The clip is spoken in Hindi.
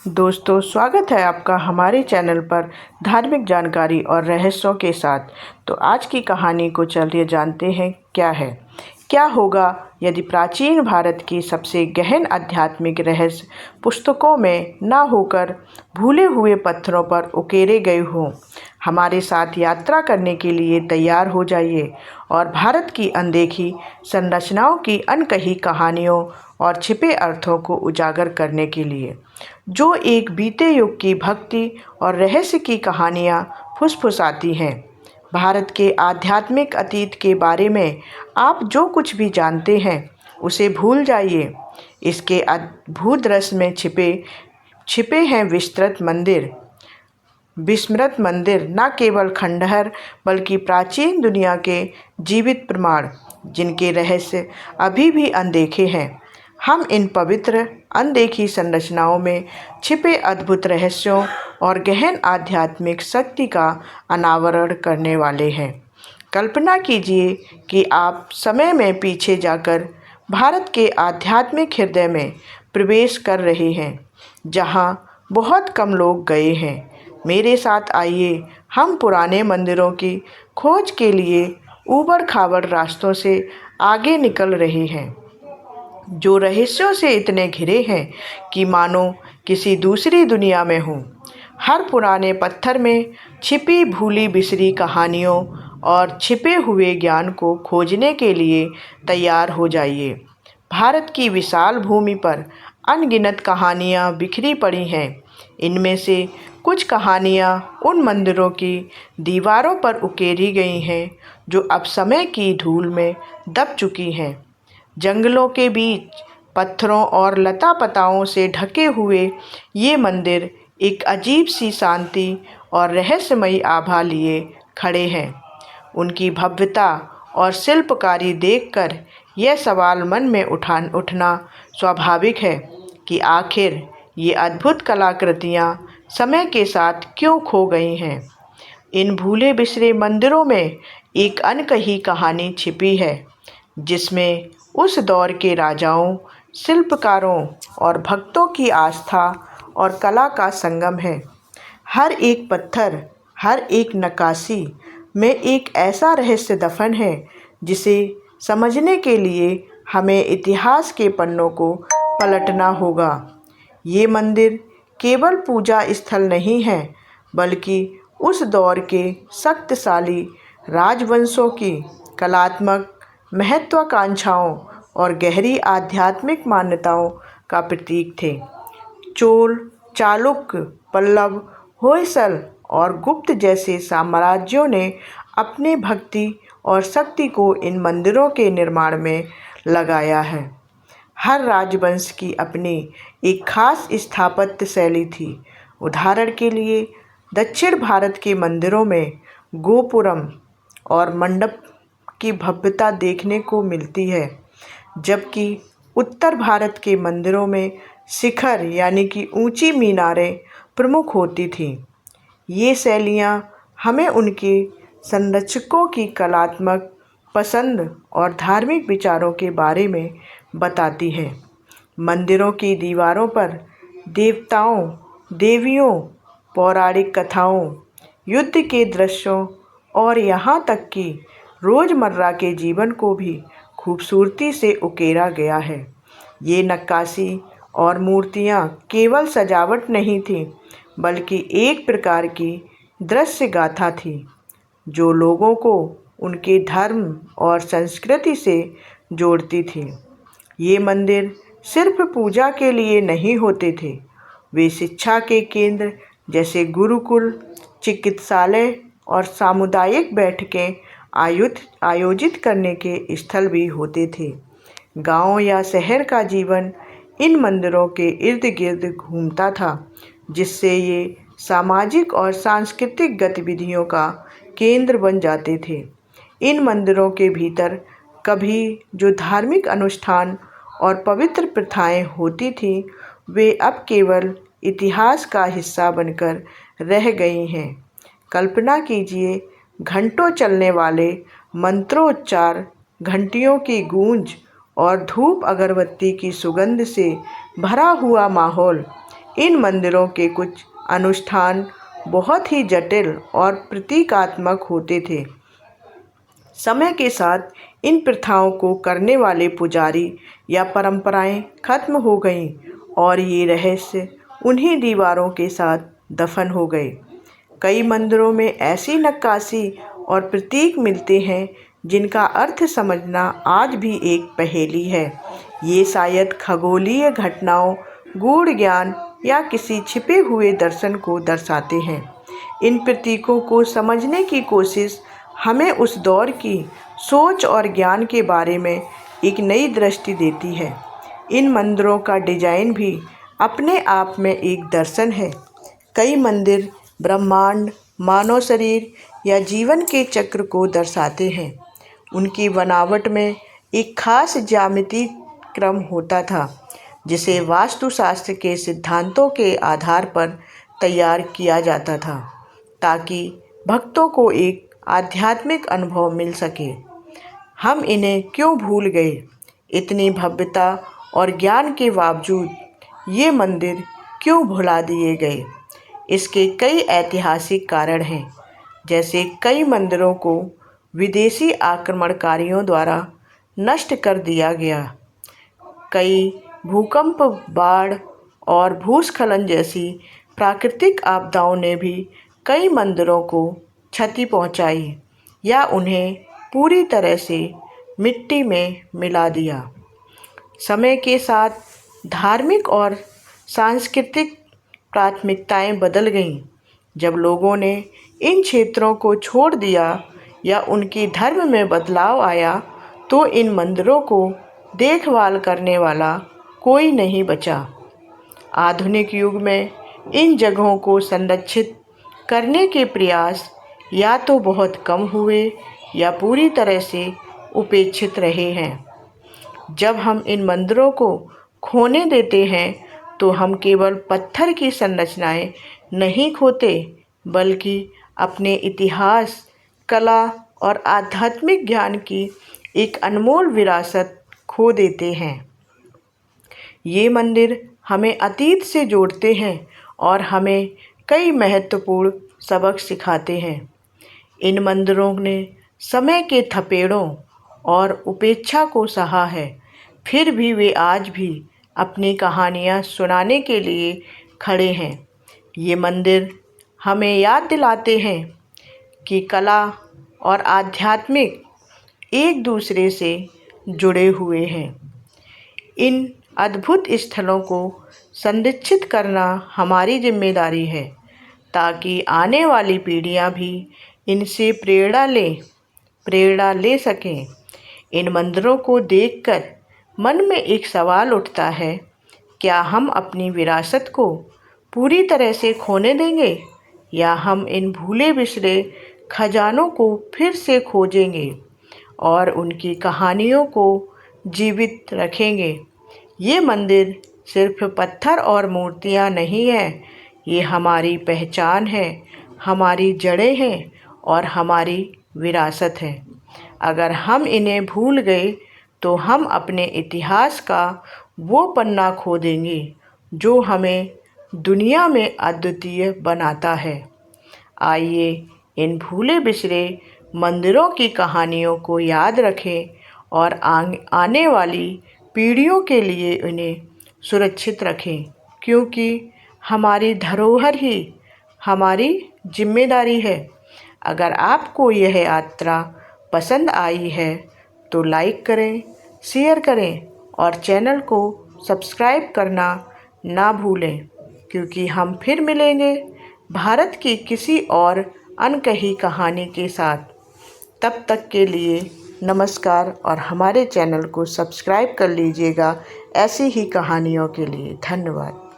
दोस्तों, स्वागत है आपका हमारे चैनल पर धार्मिक जानकारी और रहस्यों के साथ। तो आज की कहानी को चलिए जानते हैं क्या होगा यदि प्राचीन भारत की सबसे गहन आध्यात्मिक रहस्य पुस्तकों में ना होकर भूले हुए पत्थरों पर उकेरे गए हों। हमारे साथ यात्रा करने के लिए तैयार हो जाइए और भारत की अनदेखी संरचनाओं की अनकही कहानियों और छिपे अर्थों को उजागर करने के लिए, जो एक बीते युग की भक्ति और रहस्य की कहानियाँ फुसफुसाती हैं। भारत के आध्यात्मिक अतीत के बारे में आप जो कुछ भी जानते हैं उसे भूल जाइए। इसके अद्भुत रहस्य में छिपे हैं विस्मृत मंदिर, न केवल खंडहर बल्कि प्राचीन दुनिया के जीवित प्रमाण, जिनके रहस्य अभी भी अनदेखे हैं। हम इन पवित्र अनदेखी संरचनाओं में छिपे अद्भुत रहस्यों और गहन आध्यात्मिक शक्ति का अनावरण करने वाले हैं। कल्पना कीजिए कि आप समय में पीछे जाकर भारत के आध्यात्मिक हृदय में प्रवेश कर रहे हैं, जहां बहुत कम लोग गए हैं। मेरे साथ आइए, हम पुराने मंदिरों की खोज के लिए ऊबड़-खाबड़ रास्तों से आगे निकल रहे हैं, जो रहस्यों से इतने घिरे हैं कि मानो किसी दूसरी दुनिया में हूँ। हर पुराने पत्थर में छिपी भूली बिसरी कहानियों और छिपे हुए ज्ञान को खोजने के लिए तैयार हो जाइए। भारत की विशाल भूमि पर अनगिनत कहानियाँ बिखरी पड़ी हैं। इनमें से कुछ कहानियाँ उन मंदिरों की दीवारों पर उकेरी गई हैं जो अब समय की धूल में दब चुकी हैं। जंगलों के बीच पत्थरों और लता पताओं से ढके हुए ये मंदिर एक अजीब सी शांति और रहस्यमयी आभा लिए खड़े हैं। उनकी भव्यता और शिल्पकारी देखकर यह सवाल मन में उठना स्वाभाविक है कि आखिर ये अद्भुत कलाकृतियाँ समय के साथ क्यों खो गई हैं। इन भूले बिसरे मंदिरों में एक अनकही कहानी छिपी है, जिसमें उस दौर के राजाओं, शिल्पकारों और भक्तों की आस्था और कला का संगम है। हर एक पत्थर, हर एक नक्काशी में एक ऐसा रहस्य दफन है जिसे समझने के लिए हमें इतिहास के पन्नों को पलटना होगा। ये मंदिर केवल पूजा स्थल नहीं है, बल्कि उस दौर के शक्तिशाली राजवंशों की कलात्मक महत्वाकांक्षाओं और गहरी आध्यात्मिक मान्यताओं का प्रतीक थे। चोल, चालुक्य, पल्लव, होयसल और गुप्त जैसे साम्राज्यों ने अपने भक्ति और शक्ति को इन मंदिरों के निर्माण में लगाया है। हर राजवंश की अपनी एक खास स्थापत्य शैली थी। उदाहरण के लिए, दक्षिण भारत के मंदिरों में गोपुरम और मंडप की भव्यता देखने को मिलती है, जबकि उत्तर भारत के मंदिरों में शिखर यानी कि ऊंची मीनारें प्रमुख होती थीं। ये शैलियाँ हमें उनके संरचकों की कलात्मक पसंद और धार्मिक विचारों के बारे में बताती हैं। मंदिरों की दीवारों पर देवताओं, देवियों, पौराणिक कथाओं, युद्ध के दृश्यों और यहाँ तक कि रोज़मर्रा के जीवन को भी खूबसूरती से उकेरा गया है। ये नक्काशी और मूर्तियाँ केवल सजावट नहीं थीं, बल्कि एक प्रकार की दृश्य गाथा थी, जो लोगों को उनके धर्म और संस्कृति से जोड़ती थी। ये मंदिर सिर्फ पूजा के लिए नहीं होते थे, वे शिक्षा के केंद्र जैसे गुरुकुल, चिकित्सालय और सामुदायिक बैठकें आयोजित करने के स्थल भी होते थे। गांव या शहर का जीवन इन मंदिरों के इर्द गिर्द घूमता था, जिससे ये सामाजिक और सांस्कृतिक गतिविधियों का केंद्र बन जाते थे। इन मंदिरों के भीतर कभी जो धार्मिक अनुष्ठान और पवित्र प्रथाएं होती थीं, वे अब केवल इतिहास का हिस्सा बनकर रह गई हैं। कल्पना कीजिए, घंटों चलने वाले मंत्रोच्चार, घंटियों की गूंज और धूप अगरबत्ती की सुगंध से भरा हुआ माहौल। इन मंदिरों के कुछ अनुष्ठान बहुत ही जटिल और प्रतीकात्मक होते थे। समय के साथ इन प्रथाओं को करने वाले पुजारी या परंपराएं खत्म हो गईं और ये रहस्य उन्हीं दीवारों के साथ दफन हो गए। कई मंदिरों में ऐसी नक्काशी और प्रतीक मिलते हैं जिनका अर्थ समझना आज भी एक पहेली है। ये शायद खगोलीय घटनाओं, गूढ़ ज्ञान या किसी छिपे हुए दर्शन को दर्शाते हैं। इन प्रतीकों को समझने की कोशिश हमें उस दौर की सोच और ज्ञान के बारे में एक नई दृष्टि देती है। इन मंदिरों का डिजाइन भी अपने आप में एक दर्शन है। कई मंदिर ब्रह्मांड, मानव शरीर या जीवन के चक्र को दर्शाते हैं। उनकी बनावट में एक खास ज्यामितीय क्रम होता था जिसे वास्तुशास्त्र के सिद्धांतों के आधार पर तैयार किया जाता था ताकि भक्तों को एक आध्यात्मिक अनुभव मिल सके। हम इन्हें क्यों भूल गए? इतनी भव्यता और ज्ञान के बावजूद ये मंदिर क्यों भुला दिए गए? इसके कई ऐतिहासिक कारण हैं, जैसे कई मंदिरों को विदेशी आक्रमणकारियों द्वारा नष्ट कर दिया गया। कई भूकंप, बाढ़ और भूस्खलन जैसी प्राकृतिक आपदाओं ने भी कई मंदिरों को क्षति पहुंचाई या उन्हें पूरी तरह से मिट्टी में मिला दिया। समय के साथ धार्मिक और सांस्कृतिक प्राथमिकताएं बदल गईं। जब लोगों ने इन क्षेत्रों को छोड़ दिया या उनके धर्म में बदलाव आया तो इन मंदिरों को देखभाल करने वाला कोई नहीं बचा। आधुनिक युग में इन जगहों को संरक्षित करने के प्रयास या तो बहुत कम हुए या पूरी तरह से उपेक्षित रहे हैं। जब हम इन मंदिरों को खोने देते हैं तो हम केवल पत्थर की संरचनाएं नहीं खोते, बल्कि अपने इतिहास, कला और आध्यात्मिक ज्ञान की एक अनमोल विरासत खो देते हैं। ये मंदिर हमें अतीत से जोड़ते हैं और हमें कई महत्वपूर्ण सबक सिखाते हैं। इन मंदिरों ने समय के थपेड़ों और उपेक्षा को सहा है, फिर भी वे आज भी अपनी कहानियाँ सुनाने के लिए खड़े हैं। ये मंदिर हमें याद दिलाते हैं कि कला और आध्यात्मिक एक दूसरे से जुड़े हुए हैं। इन अद्भुत स्थलों को संरक्षित करना हमारी जिम्मेदारी है ताकि आने वाली पीढ़ियां भी इनसे प्रेरणा ले सकें। इन मंदिरों को देखकर मन में एक सवाल उठता है, क्या हम अपनी विरासत को पूरी तरह से खोने देंगे या हम इन भूले बिसरे खजानों को फिर से खोजेंगे और उनकी कहानियों को जीवित रखेंगे? ये मंदिर सिर्फ पत्थर और मूर्तियाँ नहीं हैं, ये हमारी पहचान है, हमारी जड़ें हैं और हमारी विरासत है। अगर हम इन्हें भूल गए तो हम अपने इतिहास का वो पन्ना खो देंगे जो हमें दुनिया में अद्वितीय बनाता है। आइए इन भूले बिसरे मंदिरों की कहानियों को याद रखें और आने वाली पीढ़ियों के लिए इन्हें सुरक्षित रखें, क्योंकि हमारी धरोहर ही हमारी जिम्मेदारी है। अगर आपको यह यात्रा पसंद आई है तो लाइक करें, शेयर करें और चैनल को सब्सक्राइब करना ना भूलें, क्योंकि हम फिर मिलेंगे भारत की किसी और अनकही कहानी के साथ। तब तक के लिए नमस्कार और हमारे चैनल को सब्सक्राइब कर लीजिएगा ऐसी ही कहानियों के लिए। धन्यवाद।